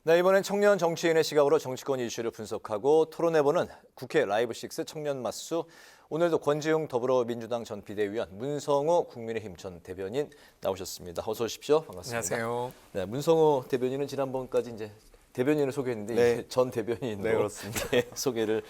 네, 이번엔 청년 정치인의 시각으로 정치권 이슈를 분석하고 토론해보는 국회 라이브6 청년 맞수. 오늘도 권지웅 더불어민주당 전 비대위원, 문성호 국민의힘 전 대변인 나오셨습니다. 어서 오십시오. 반갑습니다. 안녕하세요. 네, 문성호 대변인은 지난번까지 이제 대변인을 소개했는데 네. 이제 전 대변인으로 네, 그렇습니다. 소개를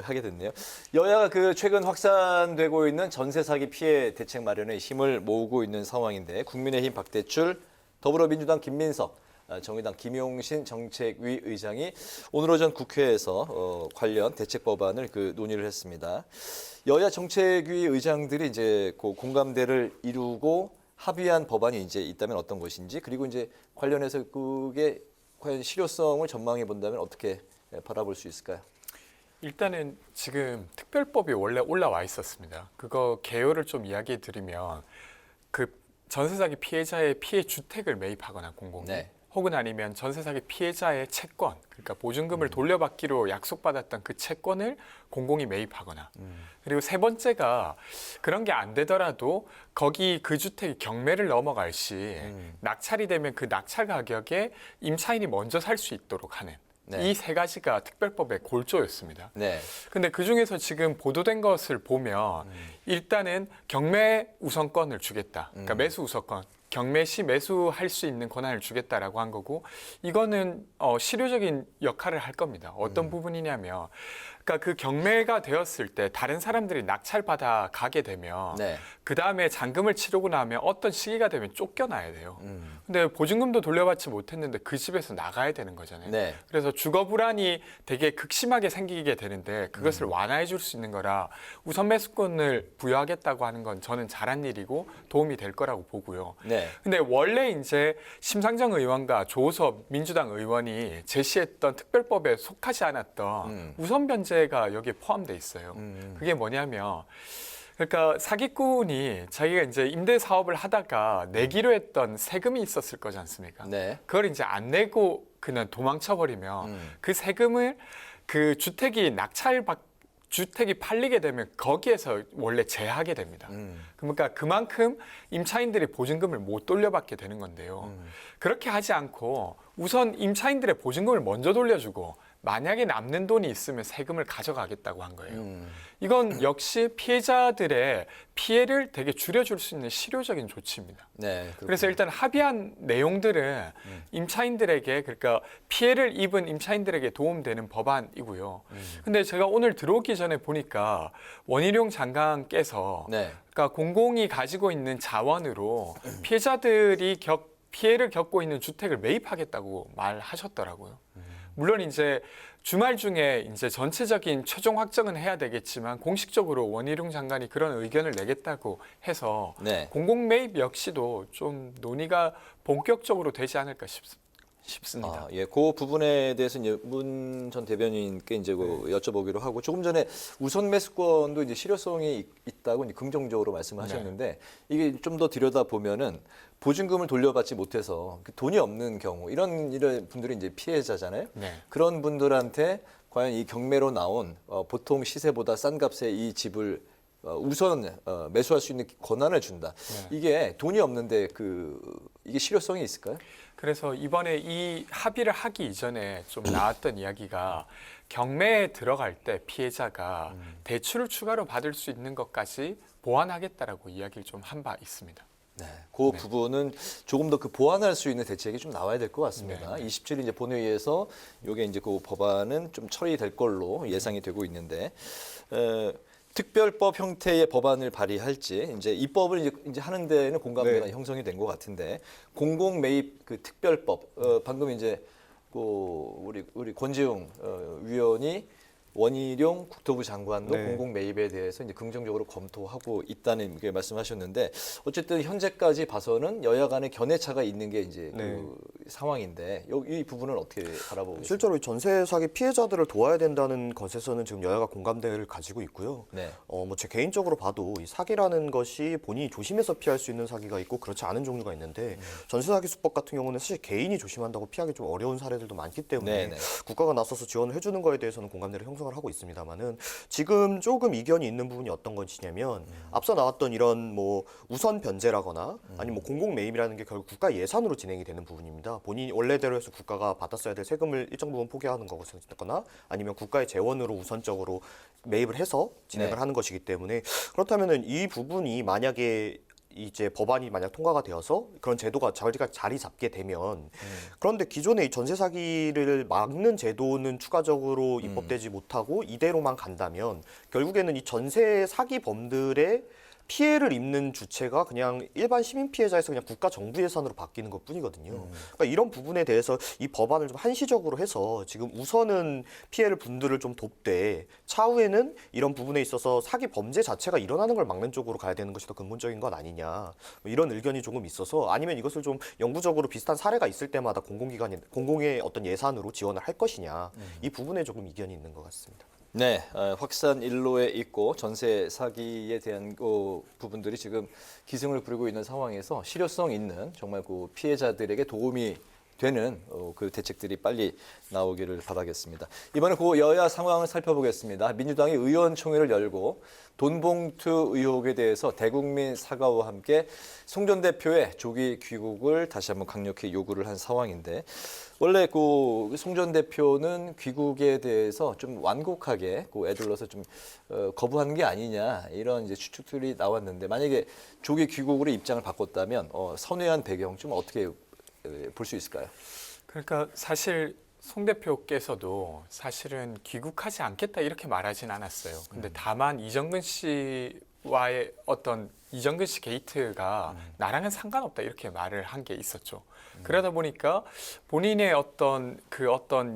하게 됐네요. 여야가 최근 확산되고 있는 전세 사기 피해 대책 마련에 힘을 모으고 있는 상황인데 국민의힘 박대출, 더불어민주당 김민석, 정의당 김용신 정책위 의장이 오늘 오전 국회에서 관련 대책 법안을 논의를 했습니다. 여야 정책위 의장들이 이제 공감대를 이루고 합의한 법안이 이제 있다면 어떤 것인지, 그리고 이제 관련해서 그게 과연 실효성을 전망해 본다면 어떻게 바라볼 수 있을까요? 일단은 지금 특별법이 원래 올라와 있었습니다. 그거 개요를 좀 이야기해 드리면 그 전세 사기 피해자의 피해 주택을 매입하거나 공공이 네. 혹은 아니면 전세 사기 피해자의 채권, 그러니까 보증금을 돌려받기로 약속받았던 그 채권을 공공이 매입하거나, 그리고 세 번째가 그런 게 안 되더라도 거기 그 주택이 경매를 넘어갈 시 낙찰이 되면 그 낙찰 가격에 임차인이 먼저 살 수 있도록 하는, 네. 이 세 가지가 특별법의 골조였습니다. 네. 근데 그 중에서 지금 보도된 것을 보면 일단은 경매 우선권을 주겠다. 그러니까 매수 우선권. 경매 시 매수할 수 있는 권한을 주겠다라고 한 거고, 이거는 실효적인 역할을 할 겁니다. 어떤 부분이냐면, 그러니까 그 경매가 되었을 때 다른 사람들이 낙찰받아 가게 되면 네. 그 다음에 잔금을 치르고 나면 어떤 시기가 되면 쫓겨나야 돼요. 근데 보증금도 돌려받지 못했는데 그 집에서 나가야 되는 거잖아요. 네. 그래서 주거 불안이 되게 극심하게 생기게 되는데 그것을 완화해 줄 수 있는 거라 우선 매수권을 부여하겠다고 하는 건 저는 잘한 일이고 도움이 될 거라고 보고요. 네. 근데 원래 이제 심상정 의원과 조호섭 민주당 의원이 제시했던 특별법에 속하지 않았던 우선 변제가 여기에 포함돼 있어요. 그게 뭐냐면, 그러니까 사기꾼이 자기가 이제 임대 사업을 하다가 내기로 했던 세금이 있었을 거지 않습니까? 네. 그걸 이제 안 내고 그냥 도망쳐 버리면 그 세금을 그 주택이 팔리게 되면 거기에서 원래 제하게 됩니다. 그러니까 그만큼 임차인들이 보증금을 못 돌려받게 되는 건데요. 그렇게 하지 않고 우선 임차인들의 보증금을 먼저 돌려주고 만약에 남는 돈이 있으면 세금을 가져가겠다고 한 거예요. 이건 역시 피해자들의 피해를 되게 줄여줄 수 있는 실효적인 조치입니다. 네. 그렇군요. 그래서 일단 합의한 내용들은 임차인들에게, 그러니까 피해를 입은 임차인들에게 도움되는 법안이고요. 근데 제가 오늘 들어오기 전에 보니까 원희룡 장관께서 네. 그러니까 공공이 가지고 있는 자원으로 피해자들이 피해를 겪고 있는 주택을 매입하겠다고 말하셨더라고요. 물론 이제 주말 중에 이제 전체적인 최종 확정은 해야 되겠지만 공식적으로 원희룡 장관이 그런 의견을 내겠다고 해서 네. 공공 매입 역시도 좀 논의가 본격적으로 되지 않을까 싶습니다. 예, 그 부분에 대해서 이제 문 전 대변인께 이제 여쭤보기로 하고, 조금 전에 우선 매수권도 이제 실효성이 있다고 이제 긍정적으로 말씀을 하셨는데, 이게 좀 더 들여다 보면은 보증금을 돌려받지 못해서 돈이 없는 경우, 이런 분들이 이제 피해자잖아요. 네. 그런 분들한테 과연 이 경매로 나온 보통 시세보다 싼 값에 이 집을 우선 매수할 수 있는 권한을 준다. 이게 돈이 없는데 이게 실효성이 있을까요? 그래서 이번에 이 합의를 하기 이전에 좀 나왔던 이야기가, 경매에 들어갈 때 피해자가 대출을 추가로 받을 수 있는 것까지 보완하겠다라고 이야기를 좀 한 바 있습니다. 네, 그 부분은 조금 더 보완할 수 있는 대책이 좀 나와야 될 것 같습니다. 네. 27일 이제 본회의에서 이게 이제 그 법안은 좀 처리될 걸로 예상이 되고 있는데, 특별법 형태의 법안을 발의할지, 이제 입법을 이제 하는 데는 공감대가 형성이 된 것 같은데, 공공 매입 특별법, 방금 이제 우리 권지웅 위원이 원희룡 국토부 장관도 공공 매입에 대해서 이제 긍정적으로 검토하고 있다는 게 말씀하셨는데, 어쨌든 현재까지 봐서는 여야 간의 견해차가 있는 게 이제 그 상황인데, 이 부분은 어떻게 바라보고 계십니까? 실제로 이 전세 사기 피해자들을 도와야 된다는 것에서는 지금 여야가 공감대를 가지고 있고요. 네. 제 개인적으로 봐도 이 사기라는 것이 본인이 조심해서 피할 수 있는 사기가 있고 그렇지 않은 종류가 있는데, 전세 사기 수법 같은 경우는 사실 개인이 조심한다고 피하기 좀 어려운 사례들도 많기 때문에 네네. 국가가 나서서 지원을 해주는 거에 대해서는 공감대를 형성하고 형성을 하고 있습니다만은 지금 조금 이견이 있는 부분이 어떤 것이냐면 앞서 나왔던 이런 뭐 우선 변제라거나 아니면 뭐 공공 매입이라는 게 결국 국가 예산으로 진행이 되는 부분입니다. 본인이 원래대로 해서 국가가 받았어야 될 세금을 일정 부분 포기하는 거거나 아니면 국가의 재원으로 우선적으로 매입을 해서 진행을 네. 하는 것이기 때문에 그렇다면은 이 부분이 만약에 이제 법안이 만약 통과가 되어서 그런 제도가 자리 잡게 되면 그런데 기존의 이 전세 사기를 막는 제도는 추가적으로 입법되지 못하고 이대로만 간다면 결국에는 이 전세 사기범들의 피해를 입는 주체가 그냥 일반 시민 피해자에서 그냥 국가 정부 예산으로 바뀌는 것뿐이거든요. 그러니까 이런 부분에 대해서 이 법안을 좀 한시적으로 해서 지금 우선은 피해를 분들을 좀 돕되 차후에는 이런 부분에 있어서 사기 범죄 자체가 일어나는 걸 막는 쪽으로 가야 되는 것이 더 근본적인 것 아니냐 뭐 이런 의견이 조금 있어서 아니면 이것을 좀 영구적으로 비슷한 사례가 있을 때마다 공공의 어떤 예산으로 지원을 할 것이냐 이 부분에 조금 이견이 있는 것 같습니다. 네, 확산 일로에 있고 전세 사기에 대한 부분들이 지금 기승을 부리고 있는 상황에서 실효성 있는 정말 그 피해자들에게 도움이 되는 그 대책들이 빨리 나오기를 바라겠습니다. 이번에 그 여야 상황을 살펴보겠습니다. 민주당이 의원총회를 열고 돈봉투 의혹에 대해서 대국민 사과와 함께 송 전 대표의 조기 귀국을 다시 한번 강력히 요구를 한 상황인데 원래 그 송 전 대표는 귀국에 대해서 좀 완곡하게 애들러서 좀 거부하는 게 아니냐 이런 이제 추측들이 나왔는데 만약에 조기 귀국으로 입장을 바꿨다면 선회한 배경 좀 어떻게 볼 수 있을까요? 그러니까 사실 송 대표께서도 사실은 귀국하지 않겠다 이렇게 말하진 않았어요. 근데 다만 이정근 씨와의 어떤 이정근 씨 게이트가 나랑은 상관없다 이렇게 말을 한 게 있었죠. 그러다 보니까 본인의 어떤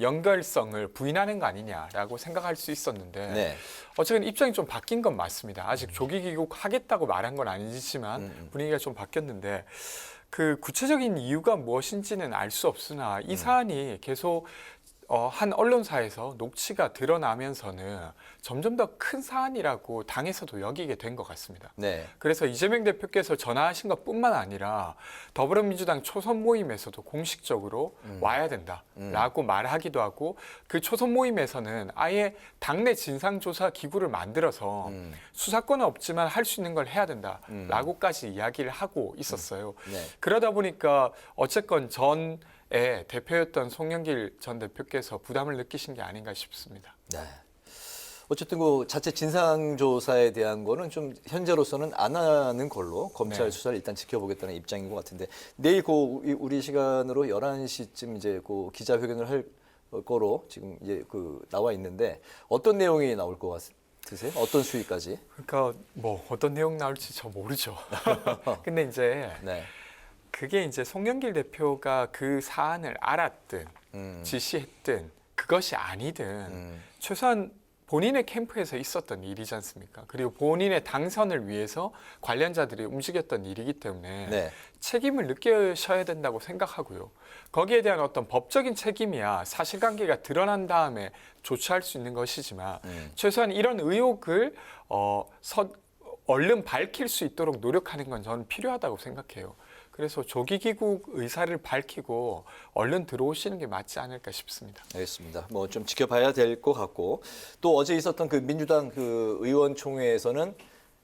연결성을 부인하는 거 아니냐라고 생각할 수 있었는데 네. 어쨌든 입장이 좀 바뀐 건 맞습니다. 아직 조기 귀국하겠다고 말한 건 아니지만 분위기가 좀 바뀌었는데 그 구체적인 이유가 무엇인지는 알 수 없으나 이 사안이 계속 한 언론사에서 녹취가 드러나면서는 점점 더 큰 사안이라고 당에서도 여기게 된 것 같습니다. 네. 그래서 이재명 대표께서 전화하신 것뿐만 아니라 더불어민주당 초선 모임에서도 공식적으로 와야 된다라고 말하기도 하고 그 초선 모임에서는 아예 당내 진상조사 기구를 만들어서 수사권은 없지만 할 수 있는 걸 해야 된다라고까지 이야기를 하고 있었어요. 네. 그러다 보니까 어쨌건 대표였던 송영길 전 대표께서 부담을 느끼신 게 아닌가 싶습니다. 네. 어쨌든 그 자체 진상조사에 대한 거는 좀 현재로서는 안 하는 걸로 검찰 네. 수사를 일단 지켜보겠다는 입장인 것 같은데 내일 우리 시간으로 11시쯤 이제 그 기자회견을 할 거로 지금 이제 나와 있는데 어떤 내용이 나올 것 같으세요? 어떤 수위까지? 그러니까 뭐 어떤 내용 나올지 저 모르죠. 근데 이제 네. 그게 이제 송영길 대표가 그 사안을 알았든 지시했든 그것이 아니든 최소한 본인의 캠프에서 있었던 일이지 않습니까? 그리고 본인의 당선을 위해서 관련자들이 움직였던 일이기 때문에 네. 책임을 느끼셔야 된다고 생각하고요. 거기에 대한 어떤 법적인 책임이야 사실관계가 드러난 다음에 조치할 수 있는 것이지만 최소한 이런 의혹을 얼른 밝힐 수 있도록 노력하는 건 저는 필요하다고 생각해요. 그래서 조기 귀국 의사를 밝히고 얼른 들어오시는 게 맞지 않을까 싶습니다. 알겠습니다. 뭐 좀 지켜봐야 될 것 같고 또 어제 있었던 그 민주당 그 의원총회에서는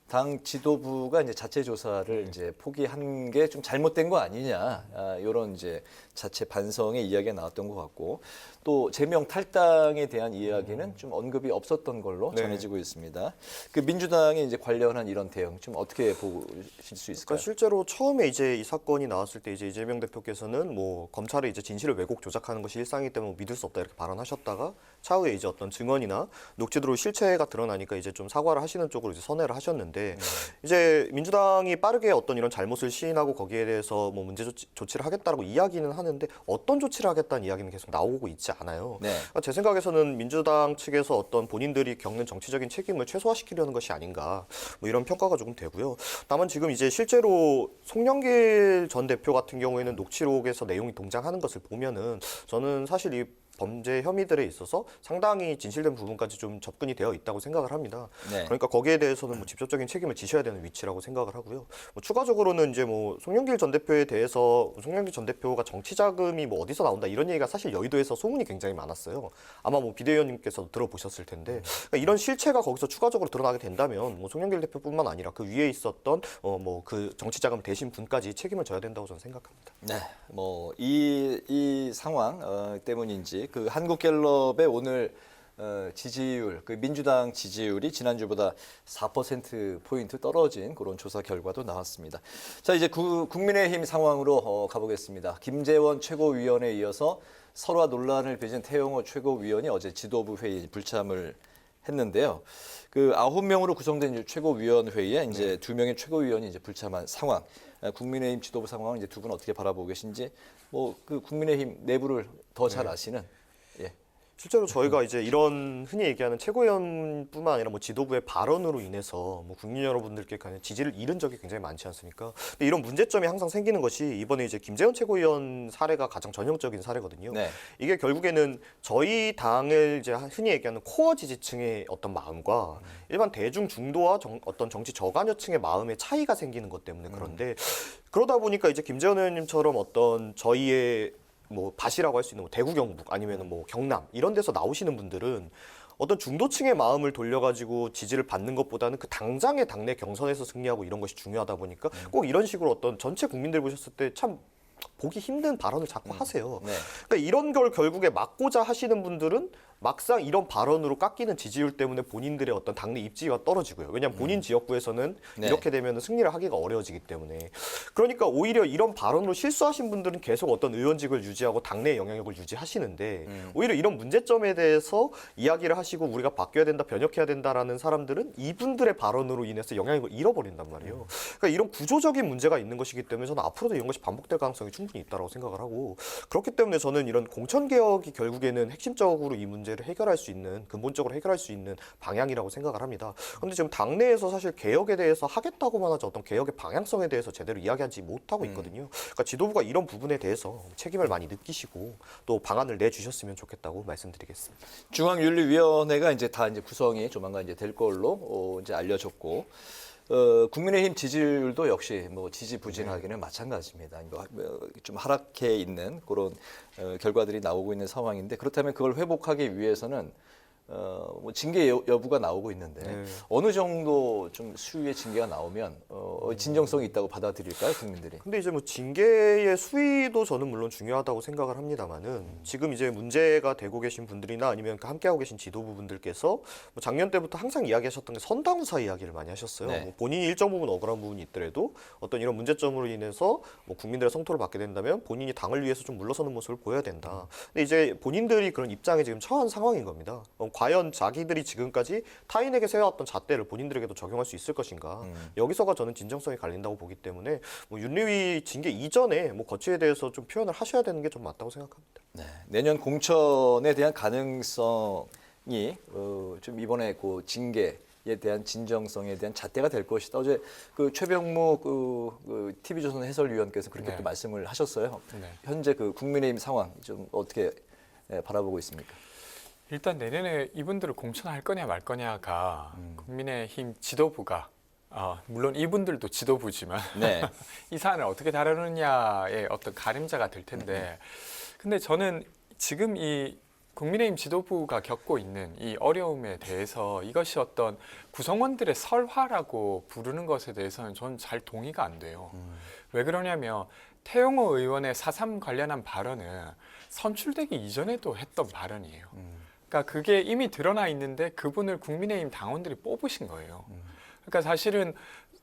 당 지도부가 이제 자체 조사를 이제 포기한 게 좀 잘못된 거 아니냐 이런 이제 자체 반성의 이야기가 나왔던 것 같고 또 제명 탈당에 대한 이야기는 좀 언급이 없었던 걸로 네. 전해지고 있습니다. 그 민주당의 이제 관련한 이런 대응 좀 어떻게 보실 수 있을까요? 그러니까 실제로 처음에 이제 이 사건이 나왔을 때 이제 이재명 대표께서는 뭐 검찰의 이제 진실을 왜곡 조작하는 것이 일상이기 때문에 믿을 수 없다 이렇게 발언하셨다가 차후에 이제 어떤 증언이나 녹취록 실체가 드러나니까 이제 좀 사과를 하시는 쪽으로 이제 선회를 하셨는데 이제 민주당이 빠르게 어떤 이런 잘못을 시인하고 거기에 대해서 뭐 문제 조치를 하겠다라고 이야기는 하는데 어떤 조치를 하겠다는 이야기는 계속 나오고 있지 않아요. 네. 그러니까 제 생각에서는 민주당 측에서 어떤 본인들이 겪는 정치적인 책임을 최소화시키려는 것이 아닌가 뭐 이런 평가가 조금 되고요. 다만 지금 이제 실제로 송영길 전 대표 같은 경우에는 녹취록에서 내용이 동장하는 것을 보면은 저는 사실 이 범죄 혐의들에 있어서 상당히 진실된 부분까지 좀 접근이 되어 있다고 생각을 합니다. 네. 그러니까 거기에 대해서는 뭐 직접적인 책임을 지셔야 되는 위치라고 생각을 하고요. 뭐 추가적으로는 이제 뭐 송영길 전 대표에 대해서 송영길 전 대표가 정치 자금이 뭐 어디서 나온다 이런 얘기가 사실 여의도에서 소문이 굉장히 많았어요. 아마 뭐 비대위원님께서 들어보셨을 텐데 그러니까 이런 실체가 거기서 추가적으로 드러나게 된다면 뭐 송영길 대표뿐만 아니라 그 위에 있었던 뭐 그 정치 자금 대신 분까지 책임을 져야 된다고 저는 생각합니다. 네, 뭐 이 상황 때문인지 그 한국갤럽의 오늘 지지율, 그 민주당 지지율이 지난주보다 4% 포인트 떨어진 그런 조사 결과도 나왔습니다. 자, 이제 국민의힘 상황으로 가보겠습니다. 김재원 최고위원에 이어서 설화 논란을 빚은 태영호 최고위원이 어제 지도부 회의 불참을 했는데요. 그 9명으로 구성된 최고위원회의에 이제 2명의 최고위원이 이제 불참한 상황. 국민의힘 지도부 상황은 이제 두 분 어떻게 바라보고 계신지, 뭐 그 국민의힘 내부를 더 잘 아시는. 예. 실제로 저희가 이제 이런 흔히 얘기하는 최고위원뿐만 아니라 뭐 지도부의 발언으로 인해서 뭐 국민 여러분들께 그냥 지지를 잃은 적이 굉장히 많지 않습니까? 근데 이런 문제점이 항상 생기는 것이 이번에 이제 김재원 최고위원 사례가 가장 전형적인 사례거든요. 네. 이게 결국에는 저희 당을 이제 흔히 얘기하는 코어 지지층의 어떤 마음과 일반 대중 중도와 어떤 정치 저간여층의 마음의 차이가 생기는 것 때문에 그런데 그러다 보니까 이제 김재원 의원님처럼 어떤 저희의 뭐 밭이라고 할 수 있는 뭐 대구 경북 아니면 뭐 경남 이런 데서 나오시는 분들은 어떤 중도층의 마음을 돌려가지고 지지를 받는 것보다는 그 당장의 당내 경선에서 승리하고 이런 것이 중요하다 보니까 꼭 이런 식으로 어떤 전체 국민들 보셨을 때 참 보기 힘든 발언을 자꾸 하세요. 네. 그러니까 이런 걸 결국에 막고자 하시는 분들은 막상 이런 발언으로 깎이는 지지율 때문에 본인들의 어떤 당내 입지가 떨어지고요. 왜냐하면 본인 지역구에서는 네. 이렇게 되면 승리를 하기가 어려워지기 때문에. 그러니까 오히려 이런 발언으로 실수하신 분들은 계속 어떤 의원직을 유지하고 당내 영향력을 유지하시는데 오히려 이런 문제점에 대해서 이야기를 하시고 우리가 바뀌어야 된다, 변혁해야 된다라는 사람들은 이분들의 발언으로 인해서 영향력을 잃어버린단 말이에요. 그러니까 이런 구조적인 문제가 있는 것이기 때문에 저는 앞으로도 이런 것이 반복될 가능성이 충분히 있다고 생각을 하고 그렇기 때문에 저는 이런 공천개혁이 결국에는 핵심적으로 이 문제를 해결할 수 있는 근본적으로 해결할 수 있는 방향이라고 생각을 합니다. 그런데 지금 당내에서 사실 개혁에 대해서 하겠다고만 하지 어떤 개혁의 방향성에 대해서 제대로 이야기하지 못하고 있거든요. 그러니까 지도부가 이런 부분에 대해서 책임을 많이 느끼시고 또 방안을 내주셨으면 좋겠다고 말씀드리겠습니다. 중앙윤리위원회가 이제 다 이제 구성이 조만간 이제 될 걸로 이제 알려졌고. 국민의힘 지지율도 역시 뭐 지지부진하기는 마찬가지입니다. 좀 하락해 있는 그런 결과들이 나오고 있는 상황인데 그렇다면 그걸 회복하기 위해서는 뭐 징계 여부가 나오고 있는데 어느 정도 좀 수위의 징계가 나오면 진정성이 있다고 받아들일까요, 국민들이? 근데 이제 뭐 징계의 수위도 저는 물론 중요하다고 생각을 합니다만은 지금 이제 문제가 되고 계신 분들이나 아니면 함께하고 계신 지도부 분들께서 뭐 작년 때부터 항상 이야기하셨던 게 선당우사 이야기를 많이 하셨어요. 네. 뭐 본인이 일정 부분 억울한 부분이 있더라도 어떤 이런 문제점으로 인해서 뭐 국민들의 성토를 받게 된다면 본인이 당을 위해서 좀 물러서는 모습을 보여야 된다. 근데 이제 본인들이 그런 입장에 지금 처한 상황인 겁니다. 과연 자기들이 지금까지 타인에게 세워왔던 잣대를 본인들에게도 적용할 수 있을 것인가. 여기서가 저는 진정성이 갈린다고 보기 때문에 뭐 윤리위 징계 이전에 뭐 거치에 대해서 좀 표현을 하셔야 되는 게 좀 맞다고 생각합니다. 네. 내년 공천에 대한 가능성이 좀 이번에 그 징계에 대한 진정성에 대한 잣대가 될 것이다. 어제 그 최병무 그 TV조선 해설위원께서 그렇게 네. 또 말씀을 하셨어요. 네. 현재 그 국민의힘 상황 좀 어떻게 바라보고 있습니까? 일단 내년에 이분들을 공천할 거냐 말 거냐가 국민의힘 지도부가 물론 이분들도 지도부지만 네. 이 사안을 어떻게 다루느냐의 어떤 가림자가 될 텐데 근데 저는 지금 이 국민의힘 지도부가 겪고 있는 이 어려움에 대해서 이것이 어떤 구성원들의 설화라고 부르는 것에 대해서는 저는 잘 동의가 안 돼요. 왜 그러냐면 태영호 의원의 4.3 관련한 발언은 선출되기 이전에도 했던 발언이에요. 그러니까 그게 이미 드러나 있는데 그분을 국민의힘 당원들이 뽑으신 거예요. 그러니까 사실은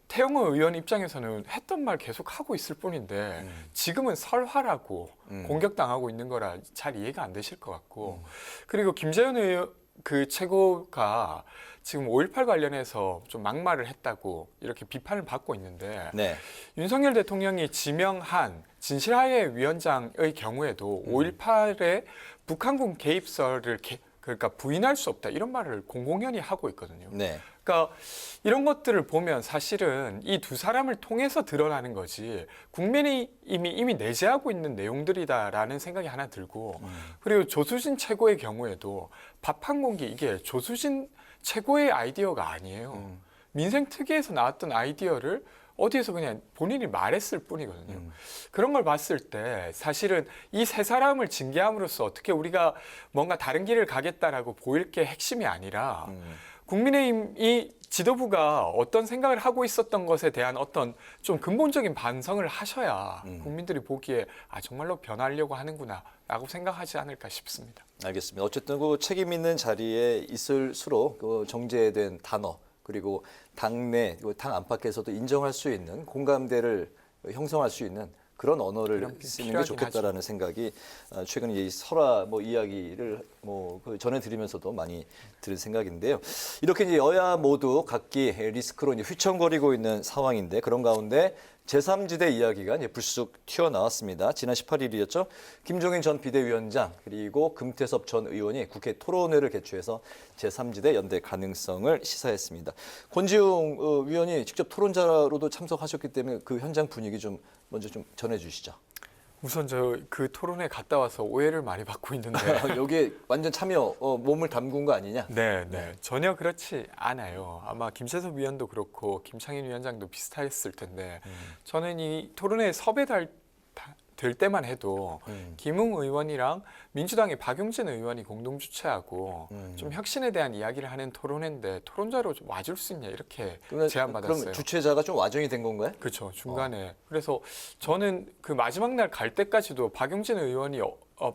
태영호 의원 입장에서는 했던 말 계속 하고 있을 뿐인데 지금은 설화라고 공격당하고 있는 거라 잘 이해가 안 되실 것 같고 그리고 김재현 의원 그 최고가 지금 5.18 관련해서 좀 막말을 했다고 이렇게 비판을 받고 있는데 네. 윤석열 대통령이 지명한 진실화해 위원장의 경우에도 5.18에 북한군 개입설을 그러니까 부인할 수 없다 이런 말을 공공연히 하고 있거든요. 네. 그러니까 이런 것들을 보면 사실은 이 두 사람을 통해서 드러나는 거지 국민이 이미 내재하고 있는 내용들이다라는 생각이 하나 들고 그리고 조수진 최고의 경우에도 밥 한 공기 이게 조수진 최고의 아이디어가 아니에요. 민생특위에서 나왔던 아이디어를 어디에서 그냥 본인이 말했을 뿐이거든요. 그런 걸 봤을 때 사실은 이 세 사람을 징계함으로써 어떻게 우리가 뭔가 다른 길을 가겠다라고 보일 게 핵심이 아니라 국민의힘이 지도부가 어떤 생각을 하고 있었던 것에 대한 어떤 좀 근본적인 반성을 하셔야 국민들이 보기에 아 정말로 변하려고 하는구나라고 생각하지 않을까 싶습니다. 알겠습니다. 어쨌든 그 책임 있는 자리에 있을수록 그 정제된 단어 그리고 당내, 당 안팎에서도 인정할 수 있는 공감대를 형성할 수 있는 그런 언어를 쓰는 게 좋겠다라는 생각이 최근 이 설화 이야기를 그 전해드리면서도 많이 들은 생각인데요. 이렇게 이제 여야 모두 각기 리스크로 이제 휘청거리고 있는 상황인데 그런 가운데 제3지대 이야기가 이제 불쑥 튀어나왔습니다. 지난 18일이었죠. 김종인 전 비대위원장 그리고 금태섭 전 의원이 국회 토론회를 개최해서 제3지대 연대 가능성을 시사했습니다. 권지웅 위원이 직접 토론자로도 참석하셨기 때문에 그 현장 분위기 좀 먼저 좀 전해주시죠. 우선 저 그 토론회 갔다 와서 오해를 많이 받고 있는데 여기에 완전 참여 몸을 담근 거 아니냐? 네. 전혀 그렇지 않아요. 아마 김재섭 위원도 그렇고 김창인 위원장도 비슷했을 텐데 저는 이 토론회 섭외될 때만 해도 김웅 의원이랑 민주당의 박용진 의원이 공동 주최하고 좀 혁신에 대한 이야기를 하는 토론회인데 토론자로 좀 와줄 수 있냐 이렇게 제안받았어요. 그럼 주최자가 좀 와정이 된 건가요? 그렇죠. 중간에. 그래서 저는 그 마지막 날 갈 때까지도 박용진 의원이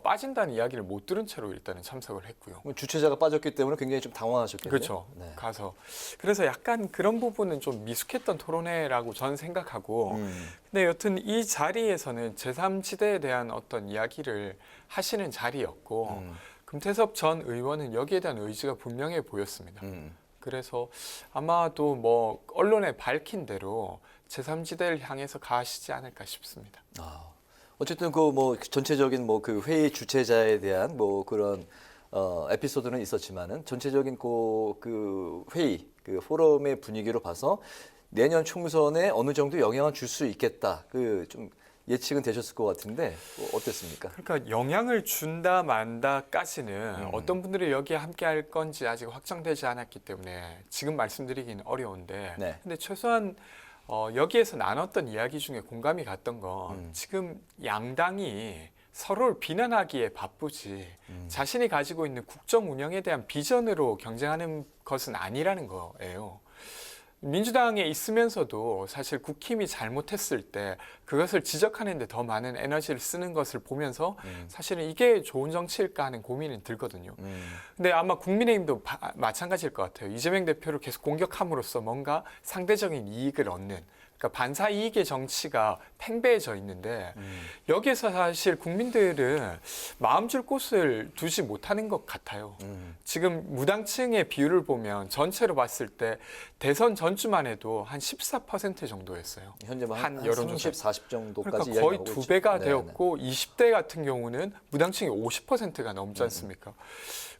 빠진다는 이야기를 못 들은 채로 일단은 참석을 했고요. 주최자가 빠졌기 때문에 굉장히 좀 당황하셨겠네요. 그렇죠. 네. 가서 그래서 약간 그런 부분은 좀 미숙했던 토론회라고 저는 생각하고 근데 여튼 이 자리에서는 제3지대에 대한 어떤 이야기를 하시는 자리였고 금태섭 전 의원은 여기에 대한 의지가 분명해 보였습니다. 그래서 아마도 뭐 언론에 밝힌 대로 제3지대를 향해서 가시지 않을까 싶습니다. 어쨌든 그 전체적인 그 회의 주최자에 대한 그런 에피소드는 있었지만은 전체적인 그 회의 그 포럼의 분위기로 봐서 내년 총선에 어느 정도 영향을 줄 수 있겠다. 그 좀 예측은 되셨을 것 같은데 어땠습니까? 그러니까 영향을 준다 만다까지는 어떤 분들이 여기에 함께할 건지 아직 확정되지 않았기 때문에 지금 말씀드리기는 어려운데 네. 근데 최소한 여기에서 나눴던 이야기 중에 공감이 갔던 건 지금 양당이 서로를 비난하기에 바쁘지 자신이 가지고 있는 국정 운영에 대한 비전으로 경쟁하는 것은 아니라는 거예요. 민주당에 있으면서도 사실 국힘이 잘못했을 때 그것을 지적하는 데 더 많은 에너지를 쓰는 것을 보면서 사실은 이게 좋은 정치일까 하는 고민이 들거든요. 근데 아마 국민의힘도 마찬가지일 것 같아요. 이재명 대표를 계속 공격함으로써 뭔가 상대적인 이익을 얻는 그러니까 반사 이익의 정치가 팽배해져 있는데 여기에서 사실 국민들은 마음 줄 곳을 두지 못하는 것 같아요. 지금 무당층의 비율을 보면 전체로 봤을 때 대선 전주만 해도 한 14% 정도였어요. 현재 한 한 여론조사. 30, 40 정도까지 그러니까 거의 이야기하고 두 있죠. 배가 네, 되었고 20대 같은 경우는 무당층이 50%가 넘지 않습니까?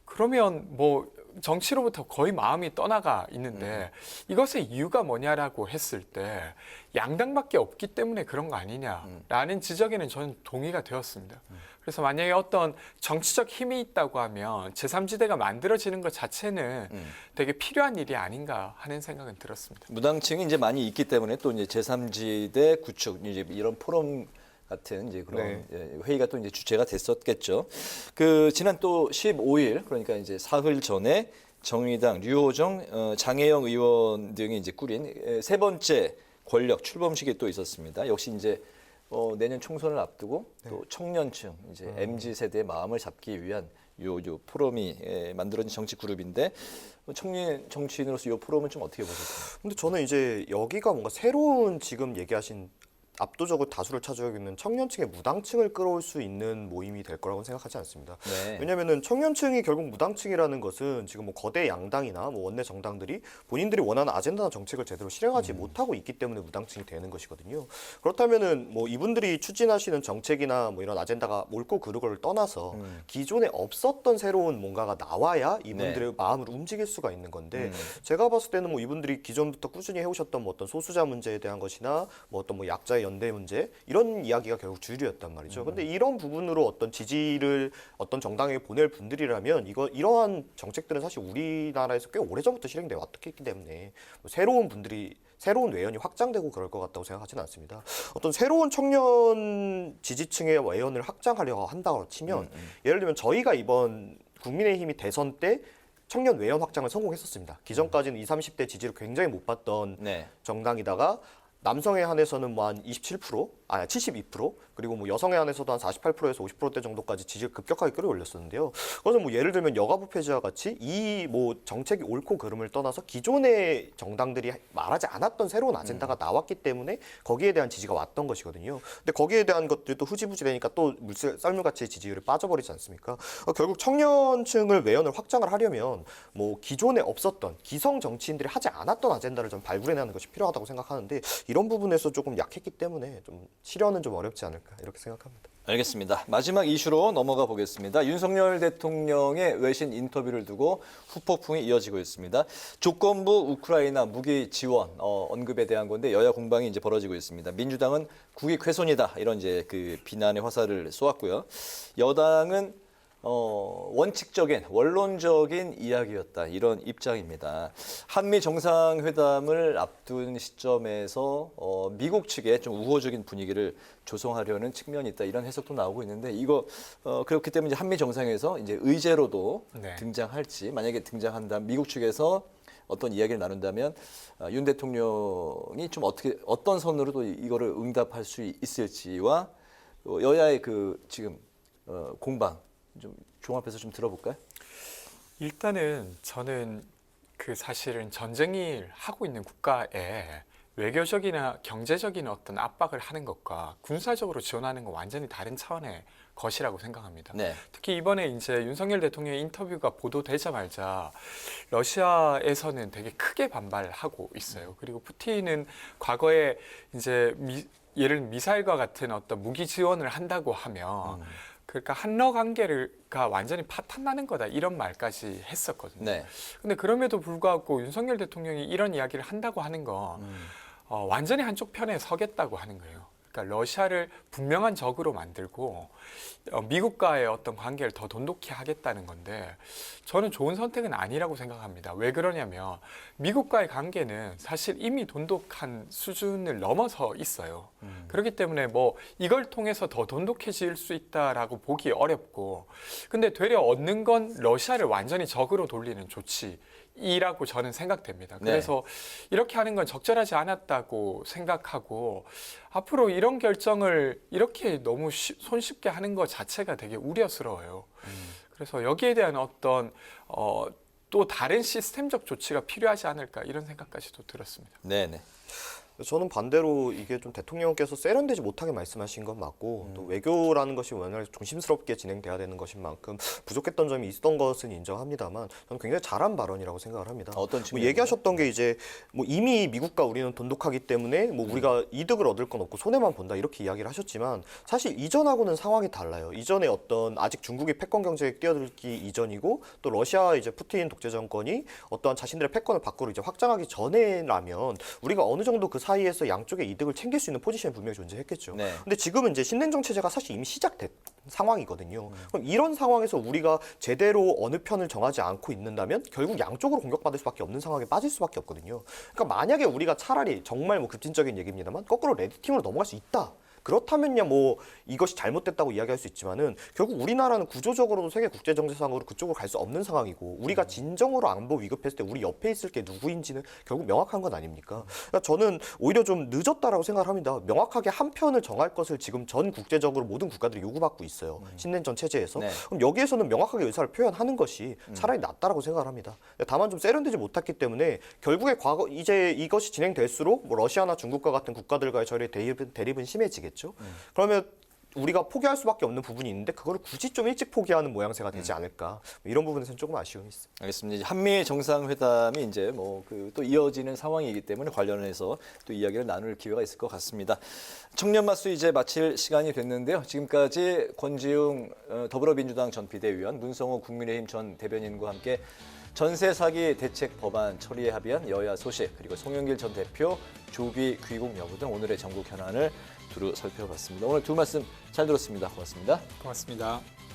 그러면 뭐 정치로부터 거의 마음이 떠나가 있는데 이것의 이유가 뭐냐라고 했을 때 양당밖에 없기 때문에 그런 거 아니냐라는 지적에는 저는 동의가 되었습니다. 그래서 만약에 어떤 정치적 힘이 있다고 하면 제3지대가 만들어지는 것 자체는 되게 필요한 일이 아닌가 하는 생각은 들었습니다. 무당층이 이제 많이 있기 때문에 또 이제 제3지대 구축 이제 이런 포럼 같은 이제 그런 회의가 또 이제 주체가 됐었겠죠. 그 지난 또 15일 그러니까 이제 사흘 전에 정의당 류호정, 장혜영 의원 등이 이제 꾸린 세 번째 권력 출범식이 또 있었습니다. 역시 이제 내년 총선을 앞두고 또 청년층 이제 MZ 세대의 마음을 잡기 위한 요 포럼이 만들어진 정치 그룹인데 청년 정치인으로서 요 포럼은 좀 어떻게 보셨어요? 근데 저는 이제 여기가 뭔가 새로운 지금 얘기하신 압도적으로 다수를 차지하고 있는 청년층의 무당층을 끌어올 수 있는 모임이 될 거라고 생각하지 않습니다. 네. 왜냐하면은 청년층이 결국 무당층이라는 것은 지금 뭐 거대 양당이나 뭐 원내 정당들이 본인들이 원하는 아젠다나 정책을 제대로 실행하지 못하고 있기 때문에 무당층이 되는 것이거든요. 그렇다면은 뭐 이분들이 추진하시는 정책이나 뭐 이런 아젠다가 옳고 그르고를 떠나서 기존에 없었던 새로운 뭔가가 나와야 이분들의 마음을 움직일 수가 있는 건데 제가 봤을 때는 뭐 이분들이 기존부터 꾸준히 해오셨던 뭐 어떤 소수자 문제에 대한 것이나 뭐 어떤 뭐 약자의 연대 문제 이런 이야기가 결국 주류였단 말이죠. 근데 이런 부분으로 어떤 지지를 어떤 정당에 보낼 분들이라면 이러한 정책들은 사실 우리나라에서 꽤 오래전부터 실행돼 왔기 때문에 뭐 새로운 외연이 확장되고 그럴 것 같다고 생각하지는 않습니다. 어떤 새로운 청년 지지층의 외연을 확장하려고 한다고 치면 예를 들면 저희가 이번 국민의힘이 대선 때 청년 외연 확장을 성공했었습니다. 기존까지는 20, 30대 지지를 굉장히 못 받던 네. 정당이다가 남성에 한해서는 뭐 한 27%, 72%, 그리고 뭐 여성에 한해서도 한 48%에서 50%대 정도까지 지지를 급격하게 끌어올렸었는데요. 그래서 뭐 예를 들면 여가부 폐지와 같이 이 뭐 정책이 옳고 그름을 떠나서 기존의 정당들이 말하지 않았던 새로운 아젠다가 나왔기 때문에 거기에 대한 지지가 왔던 것이거든요. 근데 거기에 대한 것들이 또 흐지부지 되니까 또 썰물같이 지지율이 빠져버리지 않습니까? 결국 청년층을 외연을 확장을 하려면 뭐 기존에 없었던 기성 정치인들이 하지 않았던 아젠다를 좀 발굴해내는 것이 필요하다고 생각하는데 이런 부분에서 조금 약했기 때문에 좀 실현은 좀 어렵지 않을까 이렇게 생각합니다. 알겠습니다. 마지막 이슈로 넘어가 보겠습니다. 윤석열 대통령의 외신 인터뷰를 두고 후폭풍이 이어지고 있습니다. 조건부 우크라이나 무기 지원 언급에 대한 건데 여야 공방이 이제 벌어지고 있습니다. 민주당은 국익 훼손이다 이런 이제 그 비난의 화살을 쏘았고요. 여당은 원칙적인 원론적인 이야기였다 이런 입장입니다. 한미 정상회담을 앞둔 시점에서 미국 측에 좀 우호적인 분위기를 조성하려는 측면이 있다 이런 해석도 나오고 있는데 이거 그렇기 때문에 이제 한미 정상에서 이제 의제로도 네. 등장할지 만약에 등장한다면 미국 측에서 어떤 이야기를 나눈다면 윤 대통령이 좀 어떤 선으로 또 이거를 응답할 수 있을지와 여야의 그 지금 공방 좀 종합해서 좀 들어볼까요? 일단은 저는 그 사실은 전쟁을 하고 있는 국가에 외교적이나 경제적인 어떤 압박을 하는 것과 군사적으로 지원하는 건 완전히 다른 차원의 것이라고 생각합니다. 네. 특히 이번에 이제 윤석열 대통령의 인터뷰가 보도되자마자 러시아에서는 되게 크게 반발하고 있어요. 그리고 푸틴은 과거에 이제 예를 들면 미사일과 같은 어떤 무기 지원을 한다고 하면 그러니까 한러 관계가 완전히 파탄나는 거다 이런 말까지 했었거든요. 네. 근데 그럼에도 불구하고 윤석열 대통령이 이런 이야기를 한다고 하는 건 완전히 한쪽 편에 서겠다고 하는 거예요. 그러니까 러시아를 분명한 적으로 만들고 미국과의 어떤 관계를 더 돈독히 하겠다는 건데 저는 좋은 선택은 아니라고 생각합니다. 왜 그러냐면 미국과의 관계는 사실 이미 돈독한 수준을 넘어서 있어요. 그렇기 때문에 뭐 이걸 통해서 더 돈독해질 수 있다라고 보기 어렵고 근데 되려 얻는 건 러시아를 완전히 적으로 돌리는 조치이라고 저는 생각됩니다. 그래서 이렇게 하는 건 적절하지 않았다고 생각하고 앞으로 이런 결정을 이렇게 너무 손쉽게 하는 것 자체가 되게 우려스러워요. 그래서 여기에 대한 어떤 또 다른 시스템적 조치가 필요하지 않을까 이런 생각까지도 들었습니다. 네네. 저는 반대로 이게 좀 대통령께서 세련되지 못하게 말씀하신 건 맞고 또 외교라는 것이 워낙 조심스럽게 진행돼야 되는 것인 만큼 부족했던 점이 있었던 것은 인정합니다만 저는 굉장히 잘한 발언이라고 생각을 합니다. 어떤 뭐 측면에서? 얘기하셨던 게 이제 뭐 이미 미국과 우리는 돈독하기 때문에 뭐 우리가 이득을 얻을 건 없고 손해만 본다 이렇게 이야기를 하셨지만 사실 이전하고는 상황이 달라요. 이전에 어떤 아직 중국이 패권 경제에 뛰어들기 이전이고 또 러시아 이제 푸틴 독재 정권이 어떠한 자신들의 패권을 밖으로 이제 확장하기 전에라면 우리가 어느 정도 그 사이에서 양쪽의 이득을 챙길 수 있는 포지션이 분명히 존재했겠죠. 네. 근데 지금은 이제 신냉정 체제가 사실 이미 시작된 상황이거든요. 그럼 이런 상황에서 우리가 제대로 어느 편을 정하지 않고 있는다면 결국 양쪽으로 공격받을 수밖에 없는 상황에 빠질 수밖에 없거든요. 그러니까 만약에 우리가 차라리 정말 뭐 급진적인 얘기입니다만 거꾸로 레드팀으로 넘어갈 수 있다. 그렇다면야 뭐 이것이 잘못됐다고 이야기할 수 있지만은 결국 우리나라는 구조적으로도 세계 국제 정세상으로 그쪽으로 갈 수 없는 상황이고 우리가 진정으로 안보 위급했을 때 우리 옆에 있을 게 누구인지는 결국 명확한 건 아닙니까? 그러니까 저는 오히려 좀 늦었다라고 생각을 합니다. 명확하게 한 편을 정할 것을 지금 전 국제적으로 모든 국가들이 요구받고 있어요. 신냉전 체제에서. 네. 그럼 여기에서는 명확하게 의사를 표현하는 것이 차라리 낫다라고 생각을 합니다. 다만 좀 세련되지 못했기 때문에 결국에 과거 이제 이것이 진행될수록 뭐 러시아나 중국과 같은 국가들과의 저희의 대립은 심해지겠죠. 그러면 우리가 포기할 수밖에 없는 부분이 있는데 그거를 굳이 좀 일찍 포기하는 모양새가 되지 않을까 뭐 이런 부분에서는 조금 아쉬움이 있습니다. 알겠습니다. 이제 한미 정상회담이 이제 뭐 그 또 이어지는 상황이기 때문에 관련해서 또 이야기를 나눌 기회가 있을 것 같습니다. 청년 마수 이제 마칠 시간이 됐는데요. 지금까지 권지웅 더불어민주당 전 비대위원, 문성호 국민의힘 전 대변인과 함께 전세 사기 대책 법안 처리에 합의한 여야 소식, 그리고 송영길 전 대표 조기 귀국 여부 등 오늘의 전국 현안을 두루 살펴봤습니다. 오늘 두 말씀 잘 들었습니다. 고맙습니다. 고맙습니다.